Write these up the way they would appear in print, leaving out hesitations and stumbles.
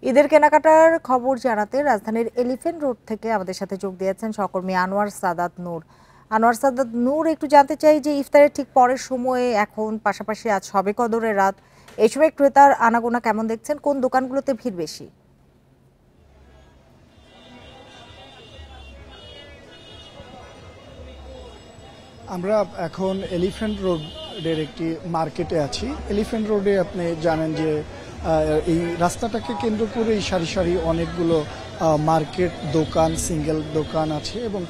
ঈদের কেনাকাটার খবর জানাতে রাজধানীর এলিফ্যান্ট রোড থেকে আমাদের সাথে যোগ দিয়েছেন সহকর্মী আনোয়ার সাদাত নূর। আনোয়ার সাদাত নূর, একটু জানতে চাই যে ইফতারের ঠিক পরের সময়ে এখন, পাশাপাশি আজ শবে কদরের রাত, এই সময় ক্রেতার আনাগোনা কেমন দেখছেন? কোন দোকানগুলোতে ভিড় বেশি? আমরা এখন এলিফ্যান্ট রোডের একটি মার্কেটে আছি। এলিফ্যান্ট রোডে আপনি জানেন যে এই রাস্তাটাকে কেন্দ্র করে এই সারি সারি অনেকগুলো মার্কেট, দোকান, সিঙ্গেল দোকান আছে এবং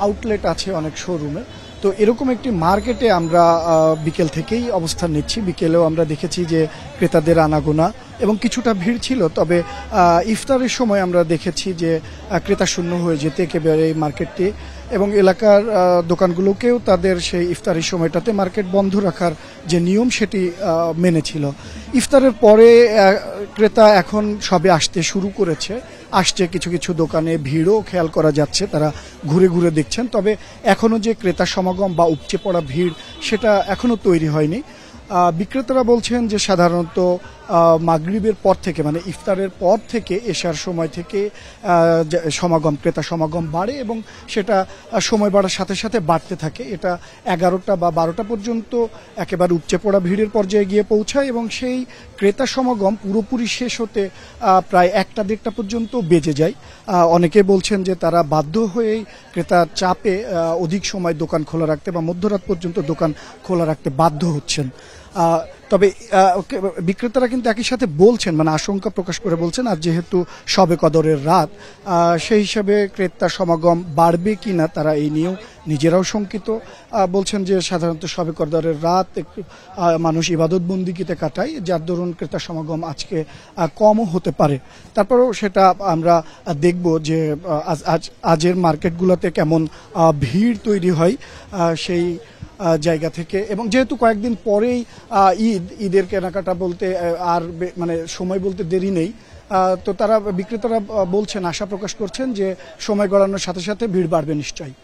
আউটলেট আছে অনেক শোরুমে। তো এরকম একটি মার্কেটে আমরা বিকেল থেকেই অবস্থান নিচ্ছি। বিকেলেও আমরা দেখেছি যে ক্রেতাদের আনাগোনা এবং কিছুটা ভিড় ছিল, তবে ইফতারের সময় আমরা দেখেছি যে ক্রেতা শূন্য হয়ে যেতে একেবারে এই মার্কেটটি, এবং এলাকার দোকানগুলোকেও তাদের সেই ইফতারের সময়টাতে মার্কেট বন্ধ রাখার যে নিয়ম সেটি মেনেছিল। ইফতারের পরে ক্রেতা এখন সবে আসতে শুরু করেছে, আসছে কিছু কিছু দোকানে, ভিড়ও খেয়াল করা যাচ্ছে, তারা ঘুরে ঘুরে দেখছেন। তবে এখনও যে ক্রেতা সমাগম বা উপচে পড়া ভিড় সেটা এখনও তৈরি হয়নি। বিক্রেতারা বলছেন যে সাধারণত মাগরিবের পর থেকে, মানে ইফতারের পর থেকে এশার সময় থেকে সমাগম, ক্রেতা সমাগম বাড়ে এবং সেটা সময় বাড়ার সাথে সাথে বাড়তে থাকে। এটা 11টা বা 12টা পর্যন্ত একেবারে উপচে পড়া ভিড়ের পর্যায়ে গিয়ে পৌঁছায় এবং সেই ক্রেতা সমাগম পুরোপুরি শেষ হতে প্রায় 1টা-1.5টা পর্যন্ত বেজে যায়। অনেকে বলছেন যে তারা বাধ্য হয়েই ক্রেতার চাপে অধিক সময় দোকান খোলা রাখতে বা মধ্যরাত পর্যন্ত দোকান খোলা রাখতে বাধ্য হচ্ছেন। তবে বিক্রেতারা কিন্তু একই সাথে বলছেন, মানে আশঙ্কা প্রকাশ করে বলছেন, আর যেহেতু শবে কদরের রাত, সেই হিসাবে ক্রেতা সমাগম বাড়বে কিনা তারা এই নিয়েও নিজেরাও শঙ্কিত। বলছেন যে সাধারণত শবে কদরের রাত একটু মানুষ ইবাদত বন্দিগিতে কাটায়, যার দরুন ক্রেতা সমাগম আজকে কমও হতে পারে। তারপরেও সেটা আমরা দেখব যে আজের মার্কেটগুলোতে কেমন ভিড় তৈরি হয় সেই জায়গা থেকে। এবং যেহেতু কয়েকদিন পরেই ঈদের কেনাকাটা বলতে আর মানে সময় বলতে দেরি নেই, তো তারা বিক্রেতারা বলছেন, আশা প্রকাশ করছেন যে সময় গড়ানোর সাথে সাথে ভিড় বাড়বে নিশ্চয়ই।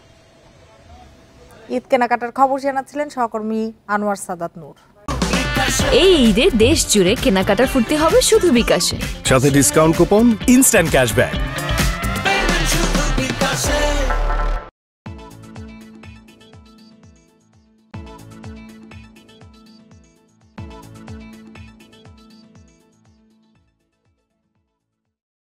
ঈদ কেনাকাটার খবর জানাচ্ছিলেন সহকর্মী আনোয়ার সাদাত নূর। এই ঈদে দেশ জুড়ে কেনাকাটার ফুর্তি হবে শুধু বিকাশে, সাথে ডিসকাউন্ট কুপন, ইনস্ট্যান্ট ক্যাশব্যাক।